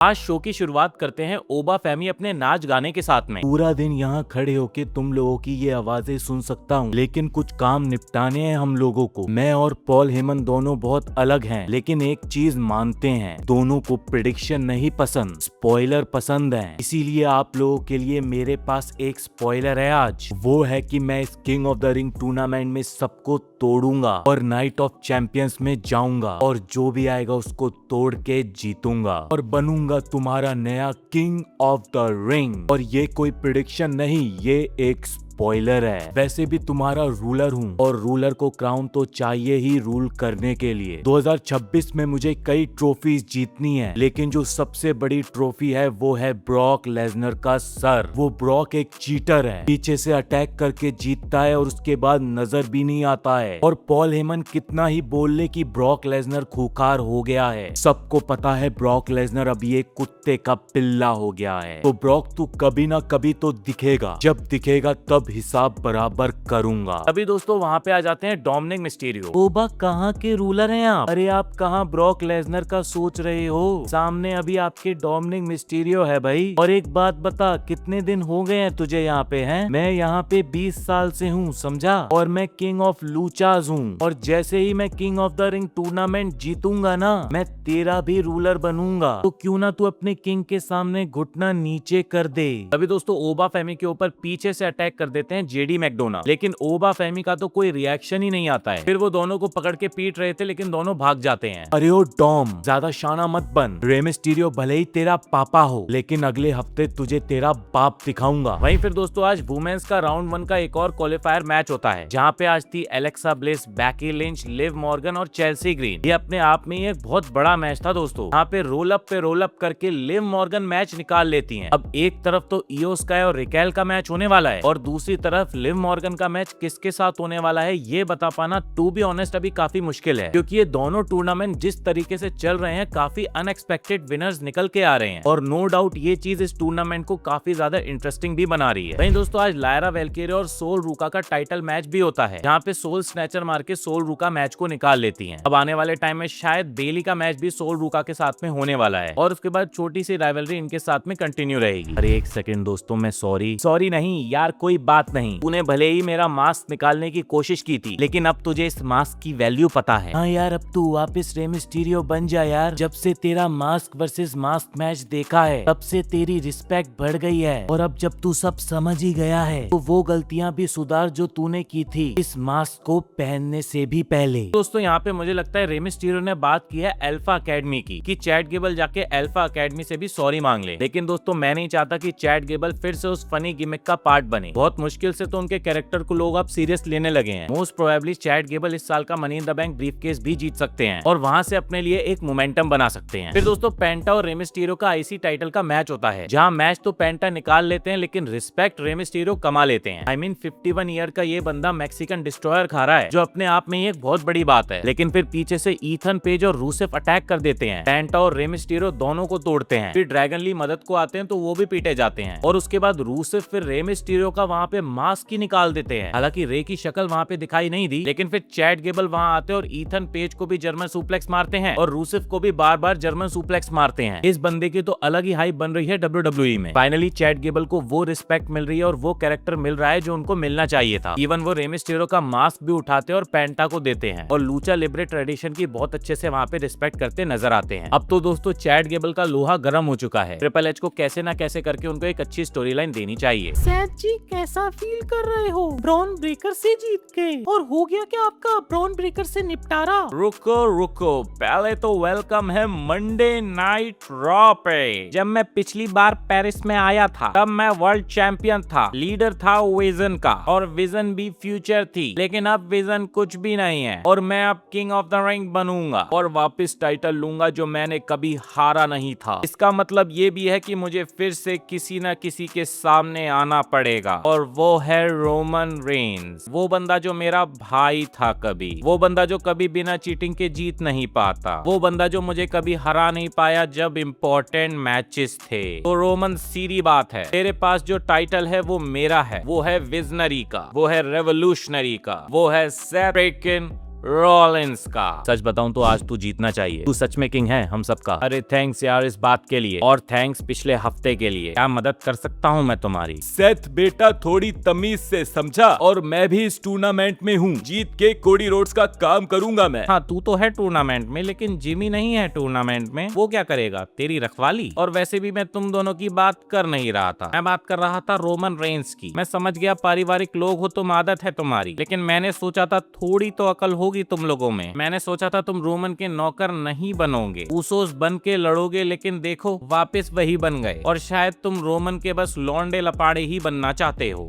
आज शो की शुरुआत करते हैं ओबा फैमी अपने नाच गाने के साथ में। पूरा दिन यहाँ खड़े होके तुम लोगों की ये आवाजें सुन सकता हूँ, लेकिन कुछ काम निपटाने हैं हम लोगों को। मैं और पॉल हेमन दोनों बहुत अलग हैं, लेकिन एक चीज मानते हैं, दोनों को प्रेडिक्शन नहीं पसंद, स्पॉइलर पसंद है। इसीलिए आप लोगों के लिए मेरे पास एक स्पॉइलर है आज। वो है कि मैं इस king of the ring tournament में सबको तोड़ूंगा और नाइट ऑफ चैंपियंस में जाऊंगा और जो भी आएगा उसको तोड़ के जीतूंगा और बनूंगा तुम्हारा नया किंग ऑफ द रिंग। और ये कोई प्रेडिक्शन नहीं, ये एक स्पॉइलर है। वैसे भी तुम्हारा रूलर हूँ और रूलर को क्राउन तो चाहिए ही रूल करने के लिए। 2026 में मुझे कई ट्रॉफीज जीतनी है, लेकिन जो सबसे बड़ी ट्रॉफी है वो है ब्रॉक लेसनर का सर। वो ब्रॉक एक चीटर है, पीछे से अटैक करके जीतता है और उसके बाद नजर भी नहीं आता है। और पॉल हेमन कितना ही बोल ले कि ब्रॉक लेसनर खूंखार हो गया है, सबको पता है ब्रॉक लेसनर अभी एक कुत्ते का पिल्ला हो गया है। तो ब्रॉक तू कभी ना कभी तो दिखेगा, जब दिखेगा तब हिसाब बराबर करूंगा। अभी दोस्तों वहाँ पे आ जाते हैं डोमिनिक मिस्टीरियो। ओबा कहाँ के रूलर हैं आप? अरे आप कहाँ ब्रॉक लेसनर का सोच रहे हो, सामने अभी आपके डोमिनिक मिस्टीरियो है भाई। और एक बात बता, कितने दिन हो गए हैं तुझे यहाँ पे? हैं, मैं यहाँ पे 20 साल से हूँ, समझा? और मैं किंग ऑफ लूचाज हूँ, और जैसे ही मैं king of the ring tournament जीतूंगा ना, मैं तेरा भी रूलर बनूंगा। तो क्यों ना तू अपने किंग के सामने घुटना नीचे कर दे। अभी दोस्तों ओबा फैमी के ऊपर पीछे से अटैक कर देते हैं जेडी मैकडोना, लेकिन ओबा फैमी का तो कोई रिएक्शन ही नहीं आता है। फिर वो दोनों को पकड़ के पीट रहे थे, लेकिन दोनों भाग जाते हैं। अरे ओ टॉम, ज्यादा शाना मत बन। रे मिस्टीरियो भले ही तेरा पापा हो, लेकिन अगले हफ्ते तुझे तेरा बाप दिखाऊंगा। वहीं फिर दोस्तों आज वुमेन्स का राउंड 1 का एक और क्वालिफायर मैच होता है, जहाँ पे आज थी Alexa bliss, Becky Lynch, Liv Morgan और चेल्सी ग्रीन। ये अपने आप में एक बहुत बड़ा मैच था दोस्तों। यहाँ पे रोल अप करके लिव मॉर्गन मैच निकाल लेती हैं। अब एक तरफ तो इयो स्काई और रिकेल का मैच होने वाला है, और दूसरी तरफ लिव मॉर्गन का मैच किसके साथ होने वाला है ये बता पाना टू बी ऑनेस्ट अभी काफी मुश्किल है, क्योंकि ये दोनों टूर्नामेंट जिस तरीके से चल रहे हैं काफी अनएक्सपेक्टेड विनर्स निकल के आ रहे हैं। और नो डाउट ये चीज इस टूर्नामेंट को काफी ज्यादा इंटरेस्टिंग भी बना रही है। वहीं दोस्तों आज लायरा वेल्केरी और सोल रूका का टाइटल मैच भी होता है, जहाँ पे सोल स्नैचर मार के सोल रूका मैच को निकाल लेती है। अब आने वाले टाइम में शायद बेली का मैच भी सोल रूका के साथ में होने वाला है, और उसके बाद छोटी सी राइवलरी इनके साथ में कंटिन्यू रहेगी। अरे एक सेकंड दोस्तों, मैं सॉरी नहीं यार, कोई बात नहीं। तूने भले ही मेरा मास्क निकालने की कोशिश की थी, लेकिन अब तुझे इस मास्क की वैल्यू पता है। हाँ यार, अब तू वापस रे मिस्टीरियो बन जा यार। जब से तेरा मास्क वर्सेस मास्क मैच देखा है, तब से तेरी रिस्पेक्ट बढ़ गई है। और अब जब तू सब समझ ही गया है, तो वो गलतियां भी सुधार जो तूने की थी इस मास्क को पहनने से भी पहले। दोस्तों यहाँ पे मुझे लगता है रे मिस्टीरियो ने बात की है अल्फा अकेडमी की, कि चैट गेबल जाके अल्फा अकेडमी से भी सॉरी मांग ले। लेकिन दोस्तों मैं नहीं चाहता कि चैट गेबल फिर से उस फनी गिमिक का पार्ट बने। बहुत मुश्किल से तो उनके कैरेक्टर को लोग अब सीरियस लेने लगे हैं। मोस्ट प्रोबेबली चैट गेबल इस साल का money in the bank briefcase भी जीत सकते हैं, और वहां से अपने लिए एक मोमेंटम बना सकते हैं। फिर दोस्तों पेंटा और रे मिस्टीरियो का आईसी टाइटल का मैच होता है, जहां मैच तो पेंटा निकाल लेते हैं, लेकिन रिस्पेक्ट रे मिस्टीरियो कमा लेते हैं। आई मीन 51 ईयर का ये बंदा मैक्सिकन डिस्ट्रॉयर खा रहा है, जो अपने आप में एक बहुत बड़ी बात है। लेकिन फिर पीछे से ईथन पेज और रूसेफ अटैक कर देते हैं, पेंटा और रे मिस्टीरियो दोनों को तोड़ते हैं। फिर ड्रैगन ली मदद को आते हैं, तो वो भी पीटे जाते हैं। और उसके बाद रूसेफ फिर रे मिस्टीरियो का वहां पे मास्क ही निकाल देते हैं। हालांकि रे की शक्ल वहां पे दिखाई नहीं दी, लेकिन फिर चैट गेबल वहां आते हैं और ईथन पेज को भी जर्मन सुप्लेक्स मारते हैं, और रूसेफ को भी बार बार जर्मन सुप्लेक्स मारते हैं। इस बंदे की तो अलग ही हाइप बन रही है WWE में। फाइनली चैट गेबल को वो रिस्पेक्ट मिल रही है और वो कैरेक्टर मिल रहा है जो उनको मिलना चाहिए था। इवन वो रे मिस्टीरियो का मास्क भी उठाते हैं और पेंटा को देते हैं, और लूचा लिब्रे ट्रेडिशन की बहुत अच्छे से वहां पे रिस्पेक्ट करते नजर आते हैं। अब तो दोस्तों चैट गेबल का लोहा गर्म हो चुका है। ट्रिपल एच को कैसे ना कैसे करके उनको एक अच्छी स्टोरी लाइन देनी चाहिए। सैद जी कैसा फील कर रहे हो ब्रॉन ब्रेकर से जीत के? और हो गया क्या आपका ब्रॉन ब्रेकर से निपटारा? रुको, पहले तो वेलकम है मंडे नाइट रॉ पे। जब मैं पिछली बार पेरिस में आया था, तब मैं वर्ल्ड चैंपियन था, लीडर था विजन का, और विजन भी फ्यूचर थी। लेकिन अब विजन कुछ भी नहीं है, और मैं अब किंग ऑफ द रिंग बनूंगा और वापस टाइटल लूंगा जो मैंने कभी हारा नहीं था। इसका मतलब ये भी है कि मुझे फिर से किसी न किसी के सामने आना पड़ेगा, और वो है रोमन रेंस। वो बंदा जो मेरा भाई था कभी, वो बंदा जो कभी बिना चीटिंग के जीत नहीं पाता, वो बंदा जो मुझे कभी हरा नहीं पाया जब इम्पोर्टेंट मैचेस थे। तो रोमन सीधी बात है, तेरे पास जो टाइटल है वो मेरा है, वो है विजनरी का, वो है रेवोल्यूशनरी का, वो है सेफ्रेकिन रॉलिंस का। सच बताऊं तो आज तू जीतना चाहिए, तू सच में किंग है हम सबका। अरे थैंक्स यार इस बात के लिए, और थैंक्स पिछले हफ्ते के लिए। क्या मदद कर सकता हूँ मैं तुम्हारी? सेथ बेटा थोड़ी तमीज से समझा, और मैं भी इस टूर्नामेंट में हूँ, जीत के कोडी रोड्स का काम करूंगा मैं। हाँ तू तो है टूर्नामेंट में, लेकिन जिमी नहीं है टूर्नामेंट में। वो क्या करेगा, तेरी रखवाली? और वैसे भी मैं तुम दोनों की बात कर नहीं रहा था, मैं बात कर रहा था रोमन रेंस की। मैं समझ गया पारिवारिक लोग हो तुम, आदत है तुम्हारी, लेकिन मैंने सोचा था थोड़ी तो अकल होगी तुम लोगों में। मैंने सोचा था तुम रोमन के नौकर नहीं बनोगे, ऊसोस बन के लड़ोगे, लेकिन देखो वापस वही बन गए। और शायद तुम रोमन के बस लौंडे लपाड़े ही बनना चाहते हो।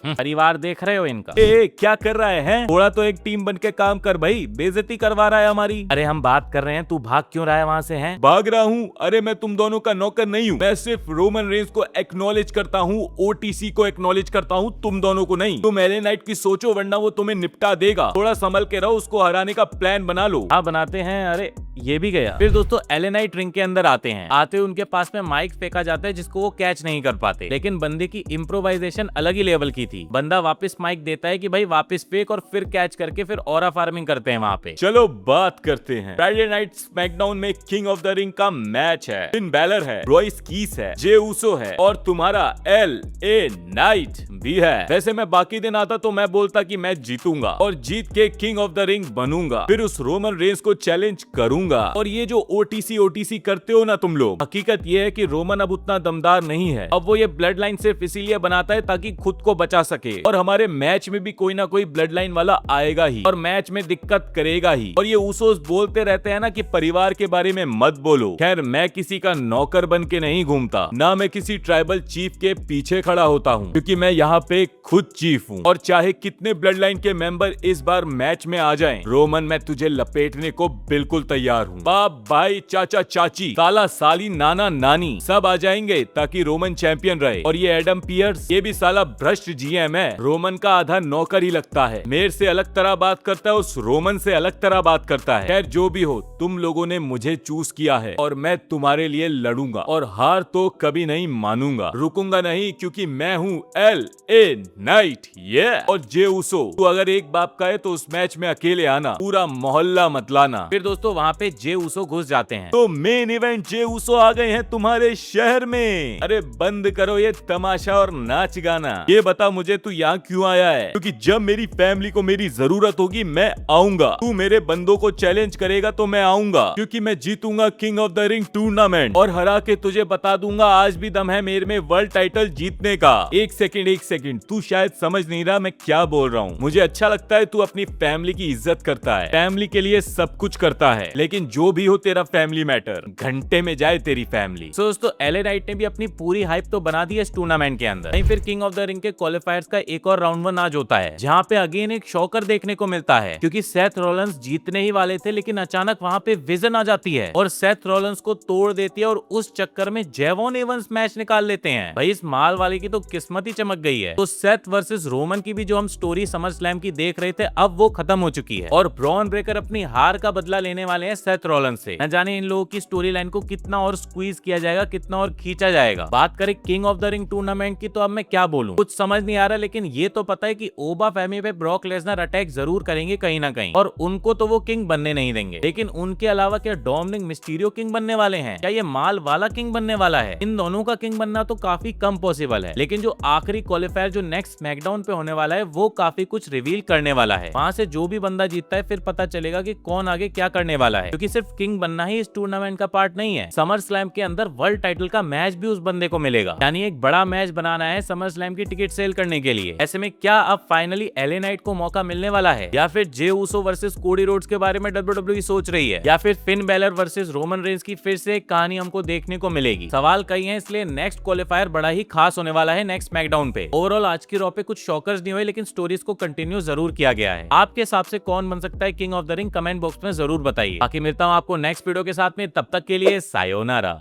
परिवार देख रहे हो इनका? क्या कर रहा है? थोड़ा तो एक टीम बन के काम कर भाई, बेइज्जती करवा रहा है हमारी। अरे हम बात कर रहे हैं, तू भाग क्यों रहा है वहाँ से? है भाग रहा हूँ? अरे मैं तुम दोनों का नौकर नहीं हूँ, मैं सिर्फ रोमन रेंस को एक्नॉलेज करता हूँ, ओटीसी को एक्नॉलेज करता हूँ, तुम दोनों को नहीं। तुम एले नाइट की सोचो, वरना वो तुम्हें निपटा देगा। थोड़ा संभल के रहो, उसको हराने का प्लान बना लो। हाँ बनाते हैं। अरे ये भी गया। फिर दोस्तों एले नाइट रिंग के अंदर आते हैं। आते हुए उनके पास में माइक फेंका जाता है जिसको वो कैच नहीं कर पाते, लेकिन बंदे की इम्प्रोवाइजेशन अलग ही लेवल की थी। बंदा वापस माइक देता है कि भाई वापस फेंक, और फिर कैच करके फिर ऑरा फार्मिंग करते हैं वहाँ पे। चलो बात करते हैं। फ्राइडे नाइट स्मैकडाउन में किंग ऑफ द रिंग का मैच है। फिन बैलर है, रॉयस कीस है, जे ऊसो है, और तुम्हारा LA नाइट भी है। वैसे मैं बाकी दिन आता तो मैं बोलता कि मैं जीतूंगा और जीत के किंग ऑफ द रिंग बनूंगा, फिर उस रोमन रेंस को चैलेंज करूंगा। और ये जो ओटीसी करते हो ना तुम लोग, हकीकत ये है कि रोमन अब उतना दमदार नहीं है। अब वो ये ब्लड लाइन सिर्फ इसीलिए बनाता है ताकि खुद को बचा सके, और हमारे मैच में भी कोई ना कोई ब्लड लाइन वाला आएगा ही, और मैच में दिक्कत करेगा ही। और ये ऊसोस बोलते रहते हैं ना कि परिवार के बारे में मत बोलो। खैर मैं किसी का नौकर बन के नहीं घूमता, ना मैं किसी ट्राइबल चीफ के पीछे खड़ा होता हूँ, क्योंकि मैं यहाँ पे खुद चीफ हूँ। और चाहे कितने ब्लड लाइन के मेंबर इस बार मैच में आ जाएं, रोमन मैं तुझे लपेटने को बिल्कुल तैयार हूँ। बाप भाई चाचा चाची साला साली नाना नानी सब आ जाएंगे ताकि रोमन चैंपियन रहे। और ये एडम पियर्स, ये भी साला भ्रष्ट GM है, रोमन का आधा नौकर ही लगता है। मेरे से अलग तरह बात करता है, उस रोमन से अलग तरह बात करता है। खैर जो भी हो, तुम लोगों ने मुझे चूज किया है और मैं तुम्हारे लिए लड़ूंगा, और हार तो कभी नहीं मानूंगा, रुकूंगा नहीं, क्योंकि मैं हूँ LA नाइट। ये और जे ऊसो, तू अगर एक बाप का है तो उस मैच में अकेले आना, पूरा मोहल्ला मत लाना। फिर दोस्तों वहाँ पे जे ऊसो घुस जाते हैं। तो मेन इवेंट जे ऊसो आ गए हैं तुम्हारे शहर में। अरे बंद करो ये तमाशा और नाच गाना। ये बता मुझे तू यहाँ क्यों आया है? क्योंकि जब मेरी फैमिली को मेरी जरूरत होगी मैं आऊंगा। तू मेरे बंदों को चैलेंज करेगा तो मैं आऊंगा, क्योंकि मैं जीतूंगा king of the ring tournament, और हरा के तुझे बता दूंगा आज भी दम है मेरे में वर्ल्ड टाइटल जीतने का। एक सेकंड, तू शायद समझ नहीं रहा मैं क्या बोल रहा हूँ। मुझे अच्छा लगता है तू अपनी फैमिली की इज्जत करता है, फैमिली के लिए सब कुछ करता है, लेकिन जो भी हो तेरा फैमिली मैटर, घंटे में जाए तेरी फैमिली। सो दोस्तों एले नाइट ने भी अपनी पूरी हाइप तो बना दी है इस टूर्नामेंट के अंदर। वहीं फिर किंग ऑफ द रिंग के क्वालिफायर्स का एक और राउंड 1 आज होता है, जहाँ पे अगेन एक शॉकर देखने को मिलता है, क्योंकि सेथ रॉलिंस जीतने ही वाले थे, लेकिन अचानक वहाँ पे विजन आ जाती है और सेथ रॉलिंस को तोड़ देती है, और उस चक्कर में जेवॉन एवंस मैच निकाल लेते हैं। भाई इस माल वाले की तो किस्मत ही चमक गई है। तो सेथ वर्सेस रोमन की भी जो हम स्टोरी समर स्लैम की देख रहे थे, अब वो खत्म हो चुकी है, और ब्रॉन ब्रेकर अपनी हार का बदला लेने वाले हैं सेथ रॉलिंस से। न जाने इन लोगों की स्टोरी लाइन को कितना और स्क्वीज किया जाएगा, कितना और खींचा जाएगा। बात करें king of the ring tournament की, तो अब मैं क्या बोलूं, कुछ समझ नहीं आ रहा, लेकिन ये तो पता है कि ओबा फैमिली पे ब्रॉक लेसनर अटैक जरूर करेंगे कहीं ना कहीं, और उनको तो वो किंग बनने नहीं देंगे। लेकिन उनके अलावा क्या डोमिनिक मिस्टीरियो किंग बनने वाले हैं? क्या ये माल वाला किंग बनने वाला है? इन दोनों का किंग बनना तो काफी कम पॉसिबल है, लेकिन जो आखिरी क्वालिफायर जो नेक्स्ट स्मैकडाउन पे होने वाला है, वो काफी कुछ रिवील करने वाला है। वहां से जो भी बंदा जीतता है फिर पता चलेगा कि कौन आगे क्या करने वाला है, क्योंकि सिर्फ किंग बनना ही इस टूर्नामेंट का पार्ट नहीं है। समर स्लैम के अंदर वर्ल्ड टाइटल का मैच भी उस बंदे को मिलेगा, यानी एक बड़ा मैच बनाना है समर स्लैम की टिकट सेल करने के लिए। ऐसे में क्या अब फाइनली एले नाइट को मौका मिलने वाला है, या फिर Jey Uso versus Cody Rhodes के बारे में WWE सोच रही है, या फिर Finn Balor versus Roman Reigns की फिर से एक कहानी हमको देखने को मिलेगी? सवाल कई हैं, इसलिए नेक्स्ट क्वालिफायर बड़ा ही खास होने वाला है नेक्स्ट स्मैकडाउन पे। ओवरऑल आज की रॉ पे कुछ शॉकर्स नहीं हुए, लेकिन स्टोरीज को कंटिन्यू जरूर किया गया है। आपके हिसाब से कौन बन सकता है king of the ring? Comment box में जरूर बताइए। बाकी मिलता हूँ आपको नेक्स्ट वीडियो के साथ में, तब तक के लिए सायोनारा।